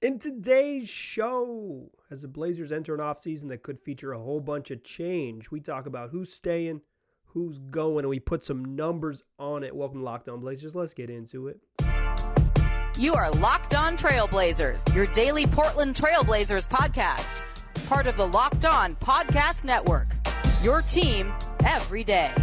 In today's show, as the Blazers enter an offseason that could feature a whole bunch of change, we talk about who's staying, who's going, and we put some numbers on it. Welcome to Locked On Blazers. Let's get into it. You are Locked On Trailblazers, your daily Portland Trailblazers podcast. Part of the Locked On Podcast Network, your team every day.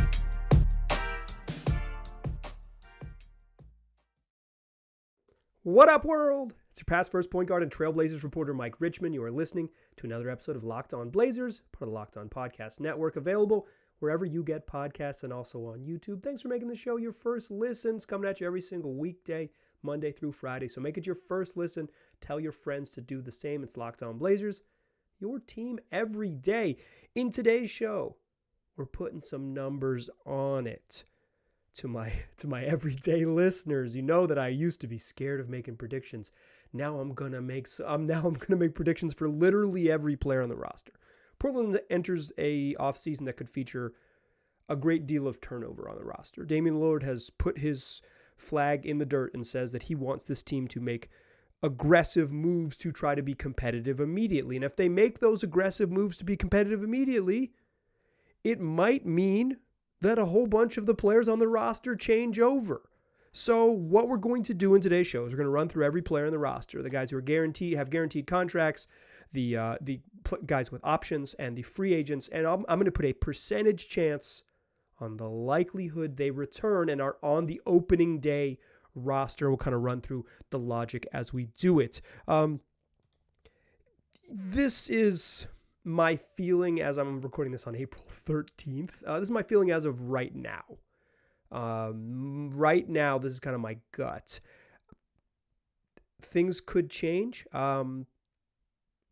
What up, world? It's your past first point guard and Trailblazers reporter, Mike Richmond. You are listening to another episode of Locked On Blazers, part of the Locked On Podcast Network, available wherever you get podcasts and also on YouTube. Thanks for making the show your first listen. It's coming at you every single weekday, Monday through Friday. So make it your first listen. Tell your friends to do the same. It's Locked On Blazers, your team every day. In today's show, we're putting some numbers on it. To my everyday listeners, you know that I used to be scared of making predictions. Now I'm gonna make predictions for literally every player on the roster. Portland enters a offseason that could feature a great deal of turnover on the roster. Damian Lillard has put his flag in the dirt and says that he wants this team to make aggressive moves to try to be competitive immediately. And if they make those aggressive moves to be competitive immediately, it might mean that a whole bunch of the players on the roster change over. So what we're going to do in today's show is we're going to run through every player in the roster, the guys who are have guaranteed contracts, the guys with options, and the free agents. And I'm going to put a percentage chance on the likelihood they return and are on the opening day roster. We'll kind of run through the logic as we do it. This is my feeling as I'm recording this on April 13th. This is my feeling as of right now. Right now, this is kind of my gut. Things could change.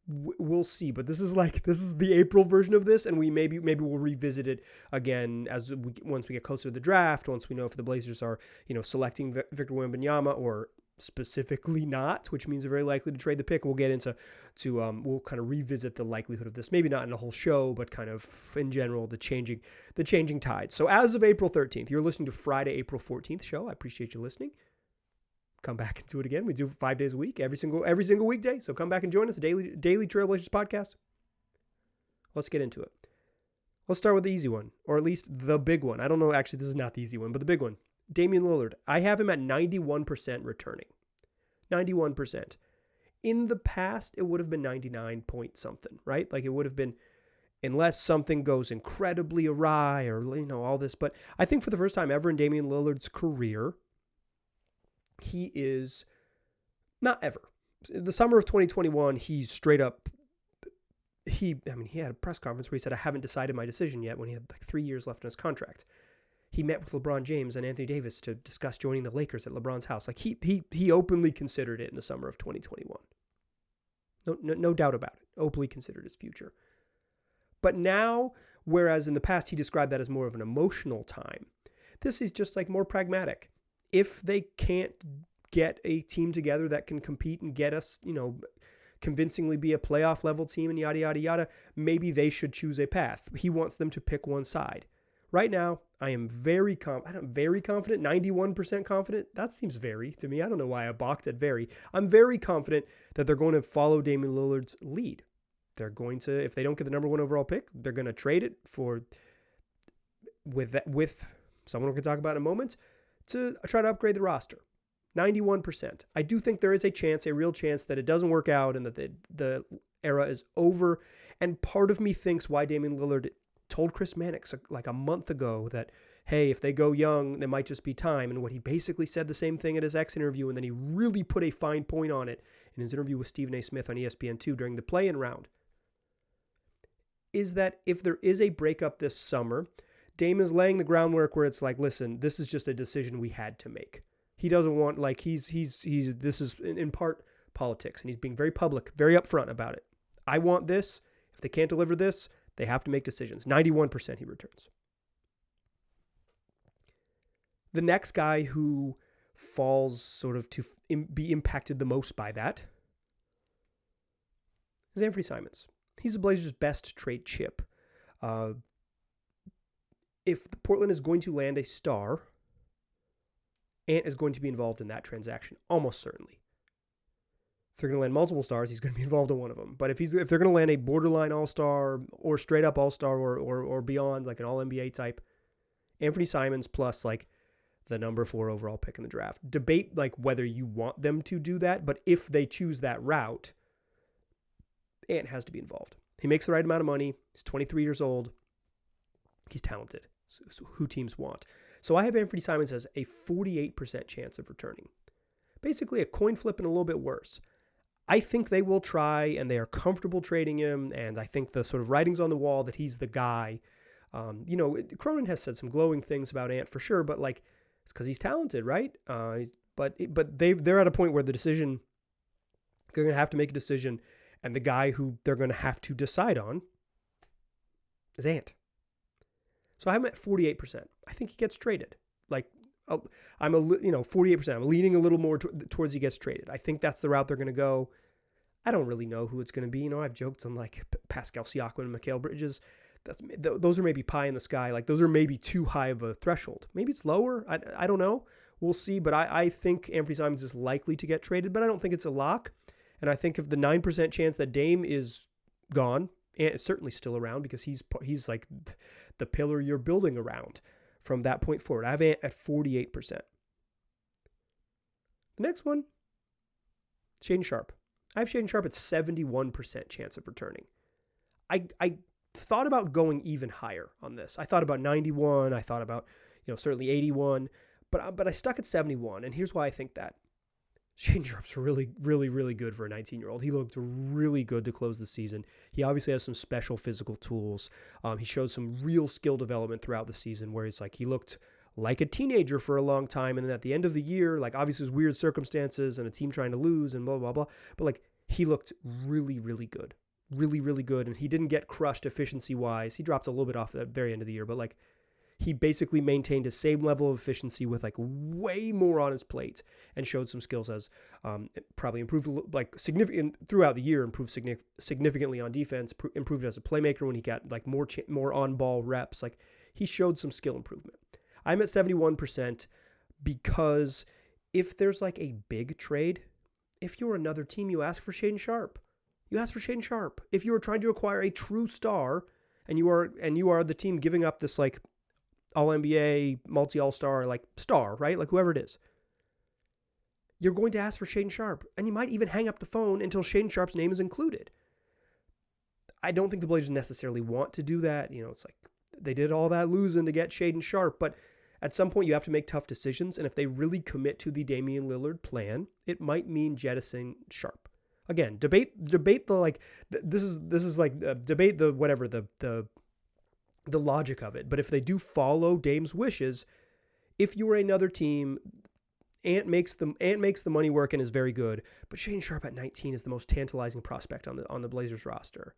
We'll see, but this is the April version of this, and we maybe we'll revisit it again once we get closer to the draft. Once we know if the Blazers are selecting Victor Wembanyama or specifically not, which means they're very likely to trade the pick. We'll get into we'll kind of revisit the likelihood of this, maybe not in a whole show, but kind of in general, the changing tides. So as of April 13th, you're listening to Friday, April 14th show. I appreciate you listening. Come back and do it again. We do 5 days a week, every single weekday. So come back and join us, daily Trailblazers podcast. Let's get into it. Let's start with the easy one, or at least the big one. I don't know. Actually, this is not the easy one, but the big one. Damian Lillard. I have him at 91% returning. 91%. In the past, it would have been 99 point something, right? Like it would have been, unless something goes incredibly awry or, all this. But I think for the first time ever in Damian Lillard's career, he is, not ever. The summer of 2021, he straight up, he had a press conference where he said, I haven't decided my decision yet, when he had like 3 years left in his contract. He met with LeBron James and Anthony Davis to discuss joining the Lakers at LeBron's house. Like he openly considered it in the summer of 2021. No doubt about it. Openly considered his future. But now, whereas in the past he described that as more of an emotional time, this is just like more pragmatic. If they can't get a team together that can compete and get us, convincingly be a playoff level team and yada, yada, yada, maybe they should choose a path. He wants them to pick one side. Right now, I am very confident, 91% confident. That seems very to me. I don't know why I balked at very. I'm very confident that they're going to follow Damian Lillard's lead. They're going to, if they don't get the number one overall pick, they're going to trade it with someone we can talk about in a moment, to try to upgrade the roster. 91%. I do think there is a real chance that it doesn't work out and that the era is over. And part of me thinks why Damian Lillard told Chris Mannix like a month ago that, hey, if they go young, there might just be time. And what he basically said the same thing at his exit interview, and then he really put a fine point on it in his interview with Stephen A. Smith on ESPN2 during the play-in round, is that if there is a breakup this summer, Dame is laying the groundwork where it's like, listen, this is just a decision we had to make. He doesn't want, like, this is in part politics, and he's being very public, very upfront about it. I want this. If they can't deliver this, they have to make decisions. 91% he returns. The next guy who falls sort of to be impacted the most by that is Anthony Simons. He's the Blazers' best trade chip. If Portland is going to land a star, Ant is going to be involved in that transaction, almost certainly. If they're going to land multiple stars, he's going to be involved in one of them. But if they're going to land a borderline all-star or straight up all-star or beyond, like an all-NBA type, Anthony Simons plus like the number 4 overall pick in the draft. Debate like whether you want them to do that, but if they choose that route, Ant has to be involved. He makes the right amount of money. He's 23 years old. He's talented. So who teams want. So I have Anthony Simons as a 48% chance of returning. Basically a coin flip and a little bit worse. I think they will try, and they are comfortable trading him, and I think the sort of writing's on the wall that he's the guy. Cronin has said some glowing things about Ant for sure, but like it's because he's talented, right? But they're at a point where they're going to have to make a decision, and the guy who they're going to have to decide on is Ant. So I'm at 48%. I think he gets traded. Like I'm 48%. I'm leaning a little more towards he gets traded. I think that's the route they're going to go. I don't really know who it's going to be. I've joked on like Pascal Siakam and Mikal Bridges. Those are maybe pie in the sky. Like those are maybe too high of a threshold. Maybe it's lower. I don't know. We'll see. But I think Anthony Simons is likely to get traded, but I don't think it's a lock. And I think if the 9% chance that Dame is gone, Ant is certainly still around because he's like the pillar you're building around from that point forward. I have Ant at 48%. The next one, Shaedon Sharpe. I have Shaedon Sharpe at 71% chance of returning. I thought about going even higher on this. I thought about 91. I thought about, certainly 81, but I stuck at 71. And here's why I think that. Shaedon Sharpe's really, really, really good for a 19-year-old. He looked really good to close the season. He obviously has some special physical tools. He showed some real skill development throughout the season where he looked like a teenager for a long time. And then at the end of the year, like obviously it was weird circumstances and a team trying to lose and blah, blah, blah. But like he looked really, really good. Really, really good. And he didn't get crushed efficiency-wise. He dropped a little bit off at the very end of the year, but like he basically maintained the same level of efficiency with like way more on his plate and showed some skills as probably improved like significant throughout the year, improved significantly on defense, improved as a playmaker when he got like more on-ball reps. Like he showed some skill improvement. I'm at 71% because if there's like a big trade, if you're another team, you ask for Shaedon Sharpe. You ask for Shaedon Sharpe. If you are trying to acquire a true star and you are the team giving up this like all-NBA, multi-all-star, like star, right? Like whoever it is. You're going to ask for Shaedon Sharpe. And you might even hang up the phone until Shaedon Sharpe's name is included. I don't think the Blazers necessarily want to do that. It's like they did all that losing to get Shaedon Sharpe. But at some point you have to make tough decisions. And if they really commit to the Damian Lillard plan, it might mean jettisoning Sharpe. Again, debate the like, this is like, debate the whatever, the logic of it. But if they do follow Dame's wishes, if you were another team, Ant makes the money work and is very good. But Shaedon Sharpe at 19 is the most tantalizing prospect on the Blazers roster.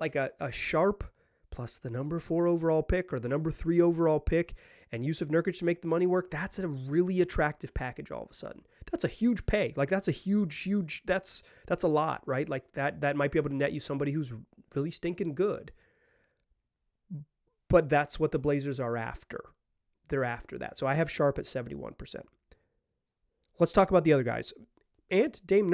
Like a Sharpe plus the number 4 overall pick or the number 3 overall pick and Jusuf Nurkic to make the money work, that's a really attractive package all of a sudden. That's a huge pay. Like that's a huge, that's a lot, right? Like that might be able to net you somebody who's really stinking good. But that's what the Blazers are after. They're after that. So I have Sharpe at 71%. Let's talk about the other guys. Ant, Dame,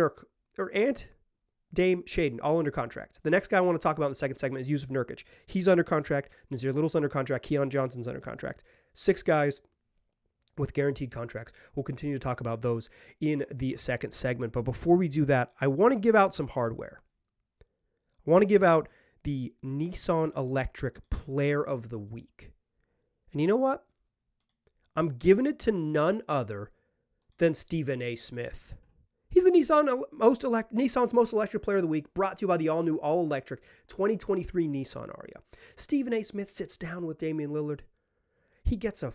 Shaedon, all under contract. The next guy I want to talk about in the second segment is Jusuf Nurkic. He's under contract. Nazir Little's under contract. Keon Johnson's under contract. 6 guys with guaranteed contracts. We'll continue to talk about those in the second segment. But before we do that, I want to give out some hardware. I want to give out the Nissan Electric Player of the Week. And you know what? I'm giving it to none other than Stephen A. Smith. He's the Nissan's most electric player of the week, brought to you by the all-new, all-electric 2023 Nissan Ariya. Stephen A. Smith sits down with Damian Lillard. He gets a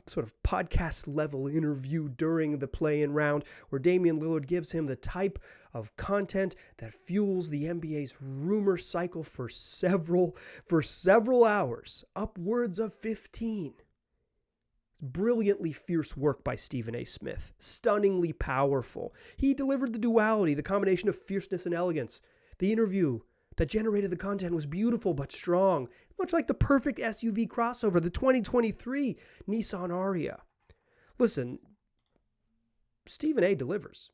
sort of podcast-level interview during the play-in round where Damian Lillard gives him the type of content that fuels the NBA's rumor cycle for several hours, upwards of 15. Brilliantly fierce work by Stephen A. Smith. Stunningly powerful. He delivered the duality, the combination of fierceness and elegance. The interview that generated the content was beautiful but strong, much like the perfect SUV crossover, the 2023 Nissan Ariya. Listen, Stephen A. delivers.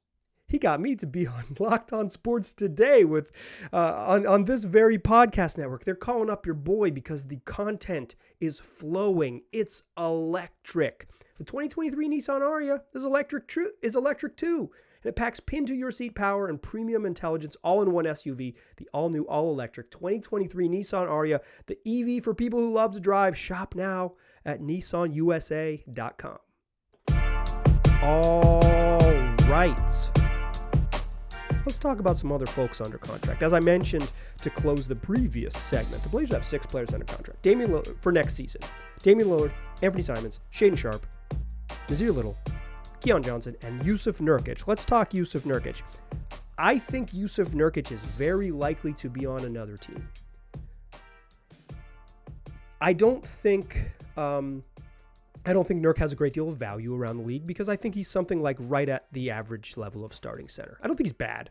He got me to be on Locked On Sports Today with on this very podcast network. They're calling up your boy because the content is flowing. It's electric. The 2023 Nissan Ariya is electric too. And it packs pin-to-your-seat power and premium intelligence all in one SUV, the all-new, all-electric 2023 Nissan Ariya, the EV for people who love to drive. Shop now at nissanusa.com. All right. Let's talk about some other folks under contract. As I mentioned to close the previous segment, the Blazers have 6 players under contract. Damian Lillard for next season. Damian Lillard, Anthony Simons, Shaedon Sharpe, Nassir Little, Keon Johnson, and Jusuf Nurkic. Let's talk Jusuf Nurkic. I think Jusuf Nurkic is very likely to be on another team. I don't think Nurk has a great deal of value around the league because I think he's something like right at the average level of starting center. I don't think he's bad,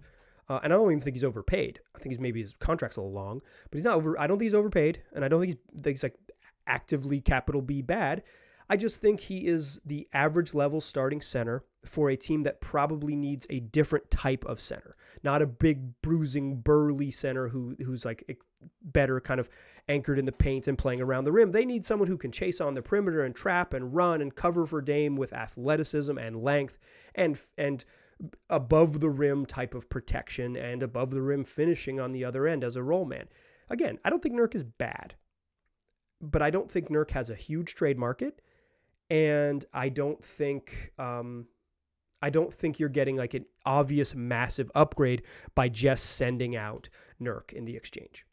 and I don't even think he's overpaid. I think his contract's a little long, but he's not over. I don't think he's overpaid, and I don't think he's like actively capital B bad. I just think he is the average level starting center for a team that probably needs a different type of center, not a big bruising burly center who's like better kind of anchored in the paint and playing around the rim. They need someone who can chase on the perimeter and trap and run and cover for Dame with athleticism and length and above the rim type of protection and above the rim finishing on the other end as a roll man. Again, I don't think Nurk is bad, but I don't think Nurk has a huge trade market. And I don't think you're getting like an obvious massive upgrade by just sending out Nurk in the exchange.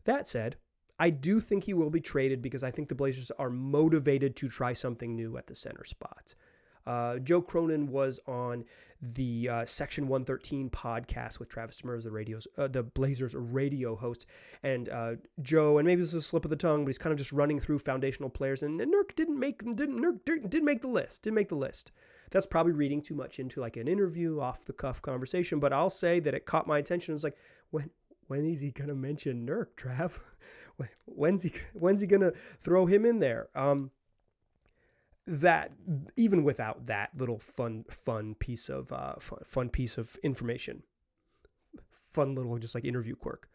That said, I do think he will be traded because I think the Blazers are motivated to try something new at the center spot. Joe Cronin was on the Section 113 podcast with Travis Demers, the Blazers radio host, and Joe, and maybe this is a slip of the tongue, but he's kind of just running through foundational players, and Nurk didn't make the list. That's probably reading too much into like an interview, off the cuff conversation, but I'll say that it caught my attention. It was like, when is he gonna mention Nurk, Trav? When's he gonna throw him in there? That even without that little fun piece of information, fun little just like interview quirk,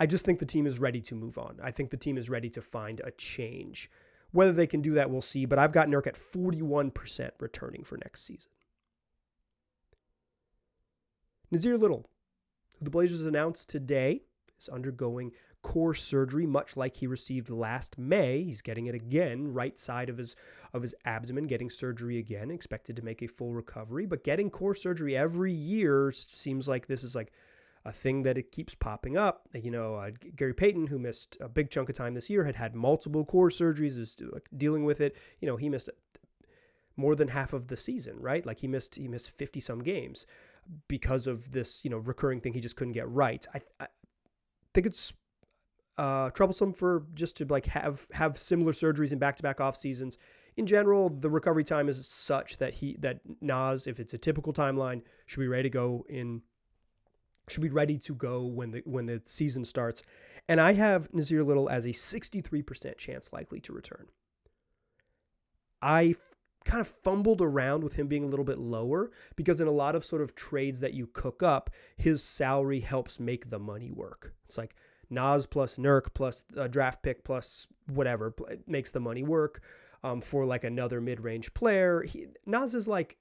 I just think the team is ready to move on. I think the team is ready to find a change. Whether they can do that, we'll see. But I've got Nurk at 41% returning for next season. Nassir Little, who the Blazers announced today, is undergoing core surgery, much like he received last May. He's getting it again, right side of his abdomen, getting surgery again, expected to make a full recovery. But getting core surgery every year seems like this is like a thing that it keeps popping up. Gary Payton, who missed a big chunk of time this year, had multiple core surgeries, is dealing with it. He missed more than half of the season, right? Like he missed 50 some games because of this, recurring thing he just couldn't get right. I think it's troublesome for just to like have similar surgeries in back-to-back off seasons. In general, the recovery time is such that Nas, if it's a typical timeline, should be ready to go when the season starts. And I have Nassir Little as a 63% chance likely to return. I kind of fumbled around with him being a little bit lower because in a lot of sort of trades that you cook up, his salary helps make the money work. It's like Nas plus Nurk plus a draft pick plus whatever makes the money work for like another mid-range player. Nas is like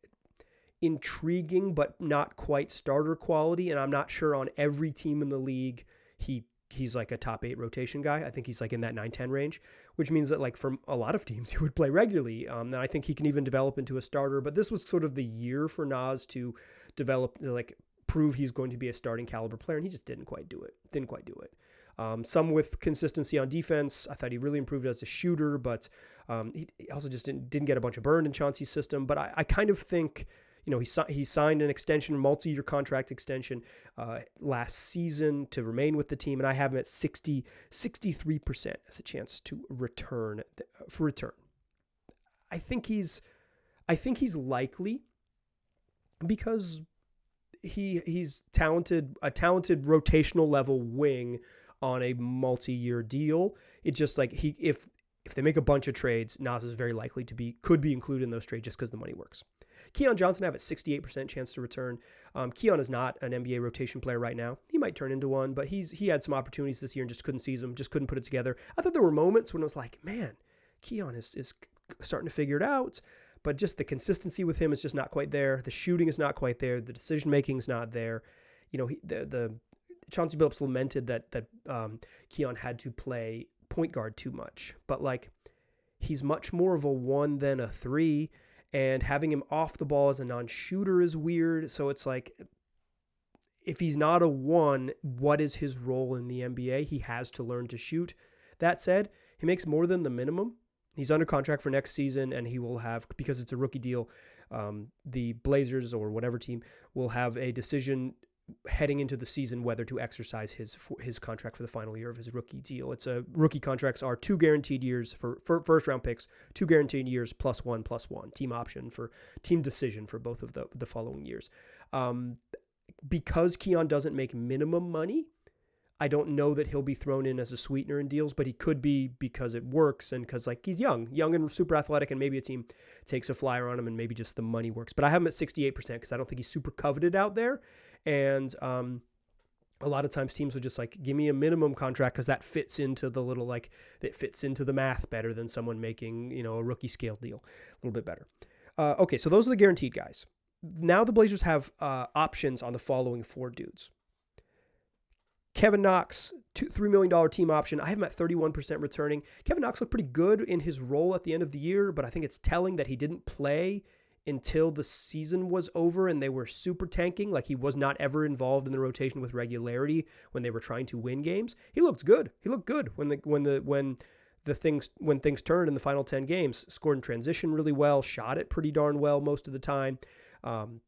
intriguing, but not quite starter quality. And I'm not sure on every team in the league, he's like a top 8 rotation guy. I think he's like in that 9-10 range, which means that like for a lot of teams, he would play regularly. And I think he can even develop into a starter, but this was sort of the year for Nas to develop, like prove he's going to be a starting caliber player. And he just didn't quite do it. Some with consistency on defense. I thought he really improved as a shooter, but he also just didn't get a bunch of burn in Chauncey's system. But I kind of think, he signed an extension, multi-year contract extension last season to remain with the team, and I have him at 63% as a chance to return. I think he's likely because he's talented, a talented rotational level wing on a multi-year deal. It's just like if they make a bunch of trades, Nas is very likely could be included in those trades just because the money works. Keon Johnson, I have a 68% chance to return. Keon is not an NBA rotation player right now. He might turn into one, but he had some opportunities this year and just couldn't seize them, just couldn't put it together. I thought there were moments when it was like, man, Keon is starting to figure it out, but just the consistency with him is just not quite there. The shooting is not quite there. The decision making is not there. The Chauncey Billups lamented that Keon had to play point guard too much, but like he's much more of a 1 than a 3, and having him off the ball as a non-shooter is weird. So it's like, if he's not a 1, what is his role in the NBA? He has to learn to shoot. That said, he makes more than the minimum. He's under contract for next season, and he will have, because it's a rookie deal, the Blazers or whatever team will have a decision heading into the season whether to exercise his contract for the final year of his rookie deal. It's a rookie contracts are 2 guaranteed years for first round picks, 2 guaranteed years +1 team option for team decision for both of the following years. Because Keon doesn't make minimum money, I don't know that he'll be thrown in as a sweetener in deals, but he could be because it works and because like he's young and super athletic, and maybe a team takes a flyer on him and maybe just the money works. But I have him at 68% because I don't think he's super coveted out there. And a lot of times teams will just like, give me a minimum contract because that fits into the little, like, that fits into the math better than someone making, a rookie scale deal a little bit better. Okay, so those are the guaranteed guys. Now the Blazers have options on the following 4 dudes. Kevin Knox, $3 million team option. I have him at 31% returning. Kevin Knox looked pretty good in his role at the end of the year, but I think it's telling that he didn't play until the season was over and they were super tanking. Like, he was not ever involved in the rotation with regularity when they were trying to win games. He looked good. He looked good when things turned in the final 10 games. Scored in transition really well, shot it pretty darn well most of the time.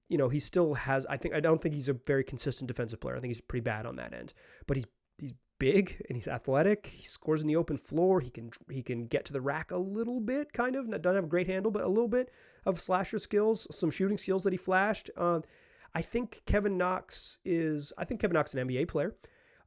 He still has, I don't think he's a very consistent defensive player. I think he's pretty bad on that end, but he's big and he's athletic. He scores in the open floor. He can get to the rack a little bit, kind of. Doesn't have a great handle, but a little bit of slasher skills, some shooting skills that he flashed. I think Kevin Knox is an NBA player.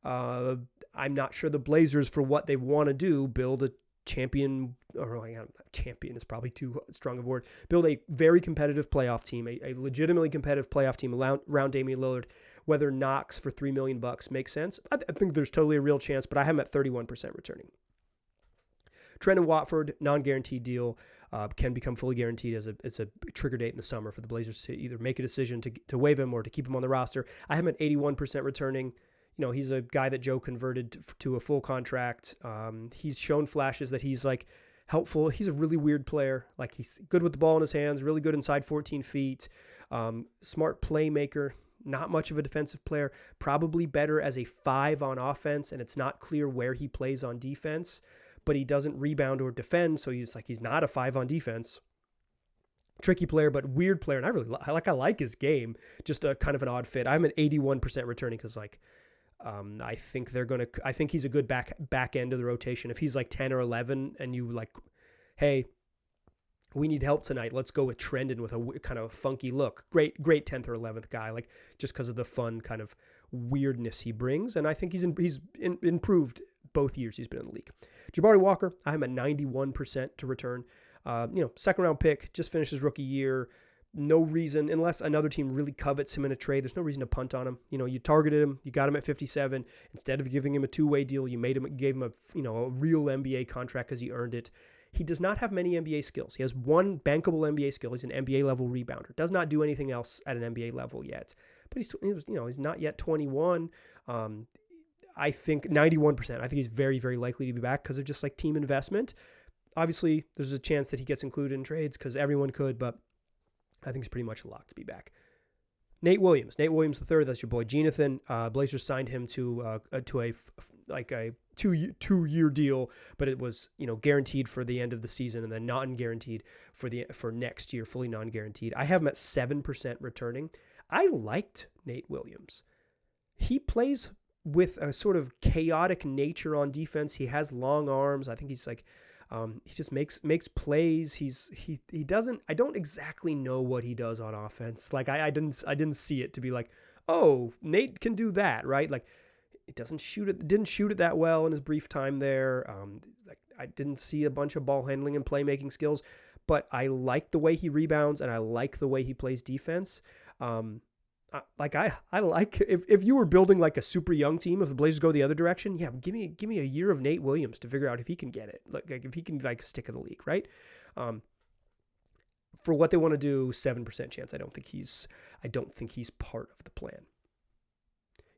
I'm not sure the Blazers, for what they want to do, build a champion is probably too strong of a word. Build a very competitive playoff team, a legitimately competitive playoff team around Damian Lillard. Whether Knox for $3 million makes sense, I think there's totally a real chance, but I have him at 31% returning. Trendon Watford, non-guaranteed deal, can become fully guaranteed as a trigger date in the summer for the Blazers to either make a decision to waive him or to keep him on the roster. I have him at 81% returning. He's a guy that Joe converted to a full contract. He's shown flashes that he's like helpful. He's a really weird player. Like, he's good with the ball in his hands, really good inside 14 feet, smart playmaker, not much of a defensive player, probably better as a 5 on offense. And it's not clear where he plays on defense, but he doesn't rebound or defend. So he's not a 5 on defense. Tricky player, but weird player. And I like his game, just a kind of an odd fit. I'm at 81% returning because I think he's a good back end of the rotation. If he's like 10 or 11 and you like, hey, we need help tonight, let's go with Trendon with a kind of funky look. Great 10th or 11th guy, like, just because of the fun kind of weirdness he brings. And I think he's improved both years he's been in the league. Jabari Walker, I have him at 91% to return. Second round pick, just finished his rookie year. No reason, unless another team really covets him in a trade, there's no reason to punt on him. You targeted him, you got him at 57. Instead of giving him a 2-way deal, you gave him a real NBA contract because he earned it. He does not have many NBA skills. He has one bankable NBA skill. He's an NBA level rebounder. Does not do anything else at an NBA level yet. But he's not yet 21. I think 91%. I think he's very, very likely to be back because of just like team investment. Obviously, there's a chance that he gets included in trades because everyone could, but I think it's pretty much a lock to be back. Nate Williams III, that's your boy Jonathan. Blazers signed him to a 2-year deal, but it was guaranteed for the end of the season and then non-guaranteed for next year, fully non-guaranteed. I have him at 7% returning. I liked Nate Williams. He plays with a sort of chaotic nature on defense. He has long arms. I think he's like. He just makes plays. He doesn't. I don't exactly know what he does on offense. Like I didn't see it to be like, oh, Nate can do that, right? Like, it didn't shoot it that well in his brief time there. I didn't see a bunch of ball handling and playmaking skills, but I like the way he rebounds and I like the way he plays defense. I like if you were building like a super young team, if the Blazers go the other direction, yeah, give me a year of Nate Williams to figure out if he can get it, like if he can like stick in the league, right? For what they want to do, 7% chance. I don't think he's part of the plan.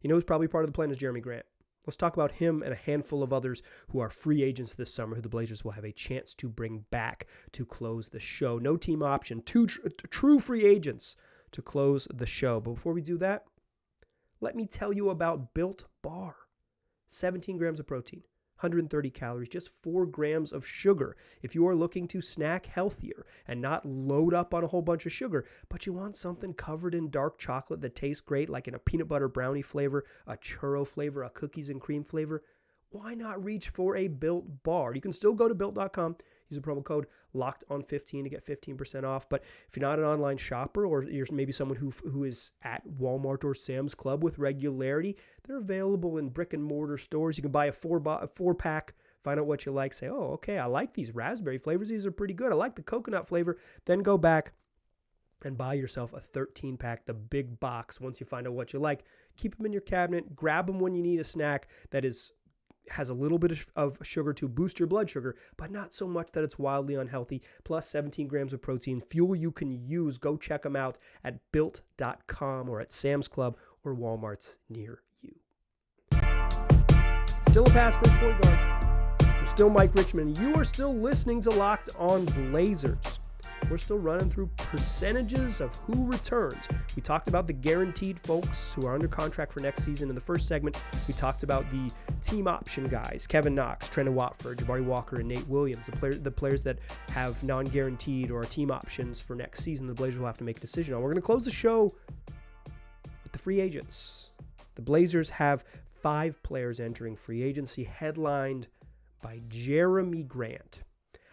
You know who's probably part of the plan is Jeremy Grant. Let's talk about him and a handful of others who are free agents this summer who the Blazers will have a chance to bring back to close the show. No team option, two true free agents to close the show. But before we do that, let me tell you about Built Bar. 17 grams of protein, 130 calories, just 4 grams of sugar. If you are looking to snack healthier and not load up on a whole bunch of sugar, but you want something covered in dark chocolate that tastes great, like in a peanut butter brownie flavor, a churro flavor, a cookies and cream flavor, why not reach for a Built Bar? You can still go to Built.com, use the promo code LOCKEDON15 to get 15% off. But if you're not an online shopper, or you're maybe someone who is at Walmart or Sam's Club with regularity, they're available in brick and mortar stores. You can buy a 4-pack, find out what you like, say, oh, okay, I like these raspberry flavors. These are pretty good. I like the coconut flavor. Then go back and buy yourself a 13-pack, the big box. Once you find out what you like, keep them in your cabinet. Grab them when you need a snack that has a little bit of sugar to boost your blood sugar, but not so much that it's wildly unhealthy. Plus 17 grams of protein, fuel you can use. Go check them out at built.com or at Sam's Club or Walmart's near you. Still a pass first point guard. I'm still Mike Richmond. You are still listening to Locked On Blazers. We're still running through percentages of who returns. We talked about the guaranteed folks who are under contract for next season. In the first segment, we talked about the team option guys, Kevin Knox, Trendon Watford, Jabari Walker, and Nate Williams, the players that have non-guaranteed or team options for next season. The Blazers will have to make a decision on. We're going to close the show with the free agents. The Blazers have 5 players entering free agency, headlined by Jeremy Grant.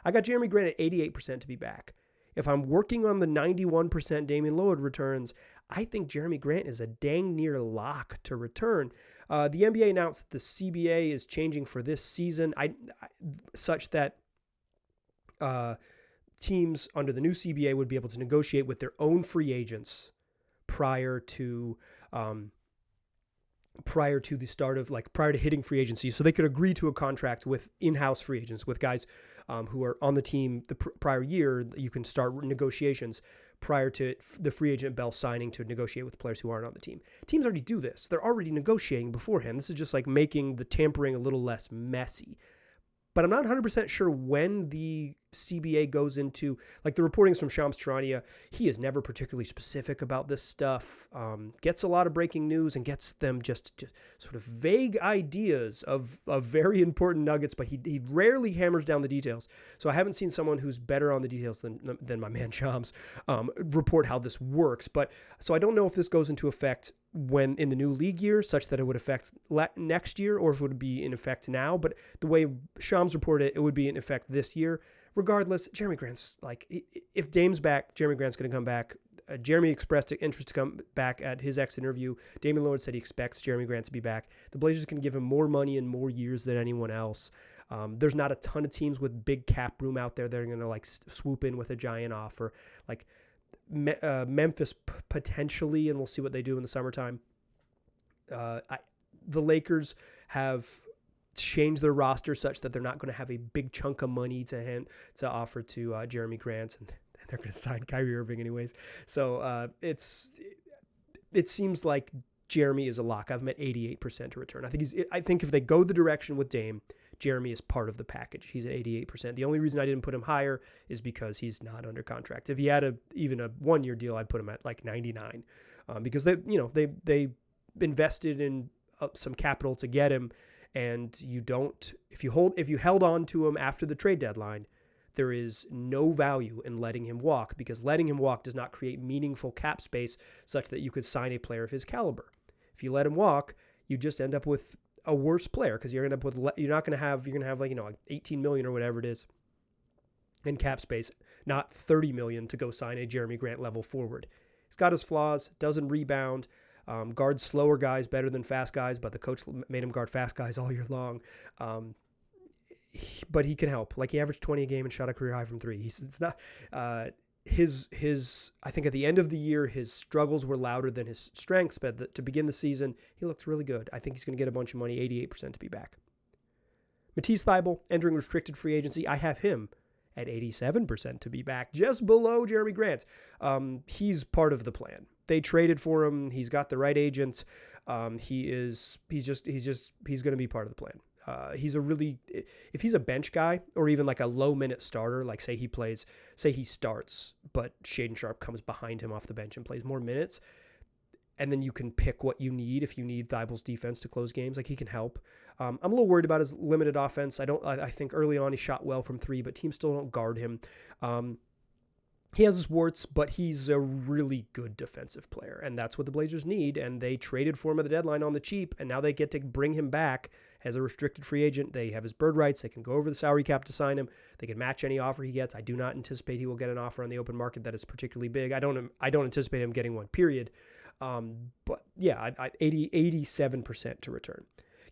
I got Jeremy Grant at 88% to be back. If I'm working on the 91% Damian Lillard returns, I think Jeremy Grant is a dang near lock to return. The NBA announced that the CBA is changing for this season, such that teams under the new CBA would be able to negotiate with their own free agents prior to the start of, prior to hitting free agency. So they could agree to a contract with in-house free agents, with guys who are on the team the prior year. You can start negotiations prior to the free agent bell signing to negotiate with players who aren't on the team. Teams already do this. They're already negotiating beforehand. This is just like making the tampering a little less messy. But I'm not 100% sure when the CBA goes into, the reporting is from Shams Charania. He is never particularly specific about this stuff, gets a lot of breaking news and gets them just sort of vague ideas of very important nuggets, but he rarely hammers down the details. So I haven't seen someone who's better on the details than my man Shams report how this works. But so I don't know if this goes into effect when in the new league year, such that it would affect next year, or if it would be in effect now. But the way Shams reported it would be in effect this year. Regardless, Jeremy Grant's if Dame's back, Jeremy Grant's going to come back. Jeremy expressed interest to come back at his exit interview. Damian Lillard said he expects Jeremy Grant to be back. The Blazers can give him more money and more years than anyone else. There's not a ton of teams with big cap room out there that are going to swoop in with a giant offer. Memphis potentially, and we'll see what they do in the summertime. The Lakers have changed their roster such that they're not going to have a big chunk of money to offer to Jeremy Grant, and they're going to sign Kyrie Irving anyways. So it seems like Jeremy is a lock. I've met 88% to return. I think if they go the direction with Dame, Jeremy is part of the package. He's at 88%. The only reason I didn't put him higher is because he's not under contract. If he had even a 1-year deal, I'd put him at 99, because they invested in some capital to get him, and if you held on to him after the trade deadline, there is no value in letting him walk, because letting him walk does not create meaningful cap space such that you could sign a player of his caliber. If you let him walk, you just end up with a worse player, because you're going to have 18 million or whatever it is in cap space, not 30 million to go sign a Jeremy Grant level forward. He's got his flaws, doesn't rebound, guards slower guys better than fast guys, but the coach made him guard fast guys all year long. but he can help. Like, he averaged 20 a game and shot a career high from three. It's not his. I think at the end of the year, his struggles were louder than his strengths. But to begin the season, he looks really good. I think he's going to get a bunch of money, 88% to be back. Matisse Thybulle entering restricted free agency. I have him at 87% to be back, just below Jeremy Grant. He's part of the plan. They traded for him. He's got the right agent. He's going to be part of the plan. If he's a bench guy or even like a low minute starter, like say he starts, but Shaedon Sharpe comes behind him off the bench and plays more minutes, and then you can pick what you need. If you need Thybulle's defense to close games, like, he can help. I'm a little worried about his limited offense. I think early on he shot well from three, but teams still don't guard him. He has his warts, but he's a really good defensive player, and that's what the Blazers need, and they traded for him at the deadline on the cheap, and now they get to bring him back as a restricted free agent. They have his bird rights. They can go over the salary cap to sign him. They can match any offer he gets. I do not anticipate he will get an offer on the open market that is particularly big. I don't anticipate him getting one, period. But yeah, 87% to return.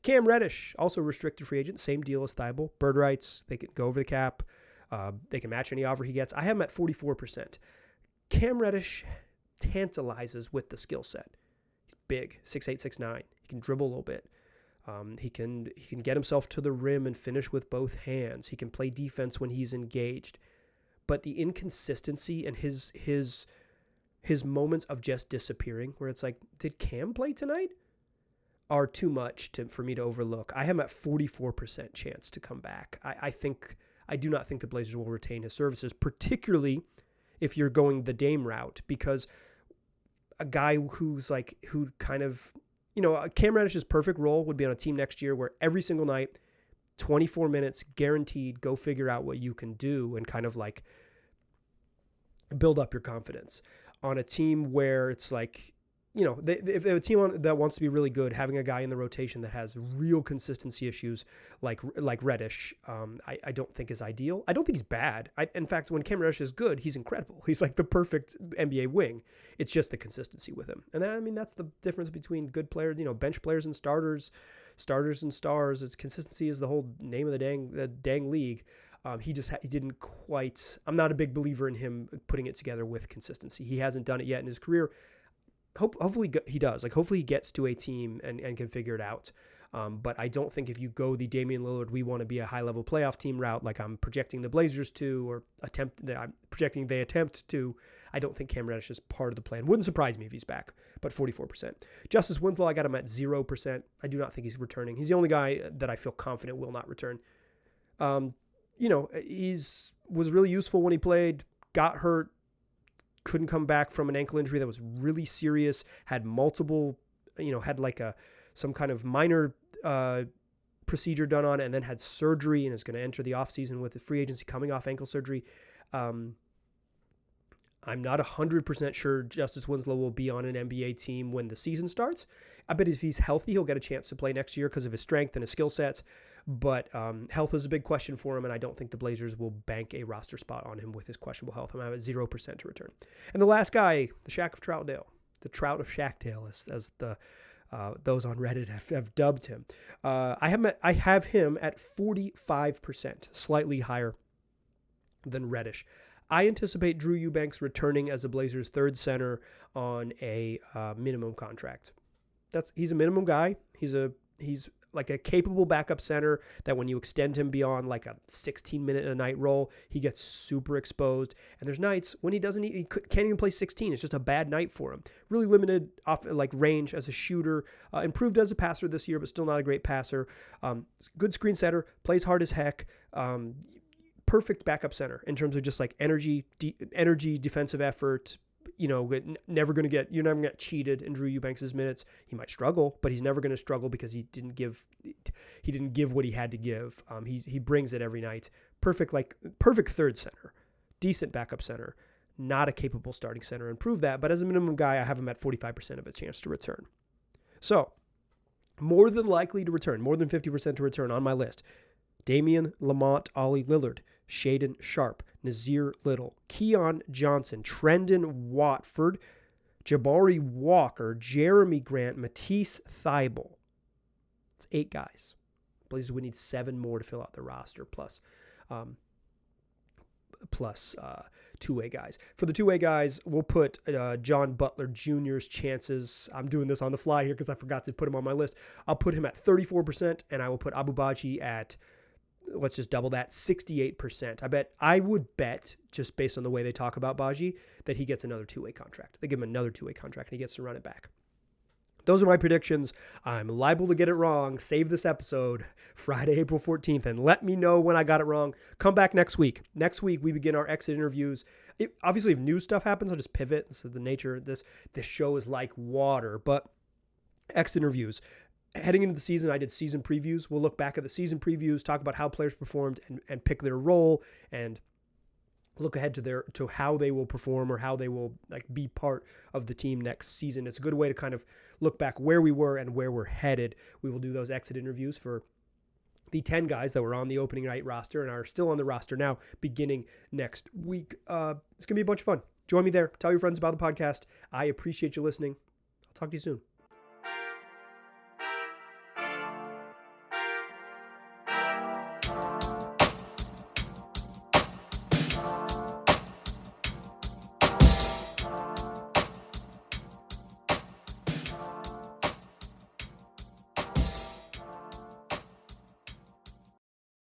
Cam Reddish, also restricted free agent, same deal as Thybulle. Bird rights, they can go over the cap. They can match any offer he gets. I have him at 44%. Cam Reddish tantalizes with the skill set. He's big, 6'8", 6'9". He can dribble a little bit. He can get himself to the rim and finish with both hands. He can play defense when he's engaged. But the inconsistency and his moments of just disappearing, where it's like, did Cam play tonight? Are too much for me to overlook. I have him at 44% chance to come back. I do not think the Blazers will retain his services, particularly if you're going the Dame route, because a guy who kind of, Cam Reddish's perfect role would be on a team next year where every single night, 24 minutes guaranteed, go figure out what you can do and kind of like build up your confidence. On a team where it's like, if a team that wants to be really good, having a guy in the rotation that has real consistency issues like Reddish, I don't think is ideal. I don't think he's bad. In fact, when Cam Reddish is good, he's incredible. He's like the perfect NBA wing. It's just the consistency with him. And that's the difference between good players, bench players and starters and stars. It's consistency is the whole name of the dang league. He didn't quite. I'm not a big believer in him putting it together with consistency. He hasn't done it yet in his career. Hopefully he does. Like, hopefully he gets to a team and can figure it out. But I don't think if you go the Damian Lillard, we want to be a high-level playoff team route, like I'm projecting the Blazers to, or I'm projecting they attempt to, I don't think Cam Reddish is part of the plan. Wouldn't surprise me if he's back, but 44%. Justice Winslow, I got him at 0%. I do not think he's returning. He's the only guy that I feel confident will not return. He's was really useful when he played, got hurt, couldn't come back from an ankle injury that was really serious, had multiple, had like some kind of minor procedure done on it, and then had surgery and is going to enter the offseason with the free agency coming off ankle surgery. I'm not 100% sure Justice Winslow will be on an NBA team when the season starts. I bet if he's healthy, he'll get a chance to play next year because of his strength and his skill sets. But health is a big question for him, and I don't think the Blazers will bank a roster spot on him with his questionable health. I'm at 0% to return. And the last guy, the Shaq of Troutdale, the Trout of Shackdale, as the those on Reddit have dubbed him. I have him at 45%, slightly higher than Reddish. I anticipate Drew Eubanks returning as the Blazers' third center on a minimum contract. He's a minimum guy. He's like a capable backup center that when you extend him beyond like a 16-minute a night role, he gets super exposed. And there's nights when he can't even play 16. It's just a bad night for him. Really limited range as a shooter. Improved as a passer this year, but still not a great passer. Good screen setter. Plays hard as heck. Perfect backup center in terms of just like energy, defensive effort. You're never going to get cheated in Drew Eubanks' minutes. He might struggle, but he's never going to struggle because he didn't give what he had to give. He brings it every night. Perfect third center, decent backup center, not a capable starting center. And prove that. But as a minimum guy, I have him at 45% of a chance to return. So more than likely to return, more than 50% to return on my list. Damian, Lamont, Ollie Lillard, Shaedon Sharpe, Nazir Little, Keon Johnson, Trendon Watford, Jabari Walker, Jeremy Grant, Matisse Thybulle. It's 8 guys. Blazers would need 7 more to fill out the roster plus two-way guys. For the two-way guys, we'll put John Butler Jr.'s chances. I'm doing this on the fly here because I forgot to put him on my list. I'll put him at 34%, and I will put Abu Baji at, let's just double that, 68%. I would bet, just based on the way they talk about Baji, that he gets another two-way contract. They give him another two-way contract, and he gets to run it back. Those are my predictions. I'm liable to get it wrong. Save this episode Friday, April 14th, and let me know when I got it wrong. Come back next week. Next week, we begin our exit interviews. Obviously, if new stuff happens, I'll just pivot. This is the nature of this. This show is like water, but exit interviews. Heading into the season, I did season previews. We'll look back at the season previews, talk about how players performed, and pick their role, and look ahead to how they will perform or how they will be part of the team next season. It's a good way to kind of look back where we were and where we're headed. We will do those exit interviews for the 10 guys that were on the opening night roster and are still on the roster now beginning next week. It's going to be a bunch of fun. Join me there. Tell your friends about the podcast. I appreciate you listening. I'll talk to you soon.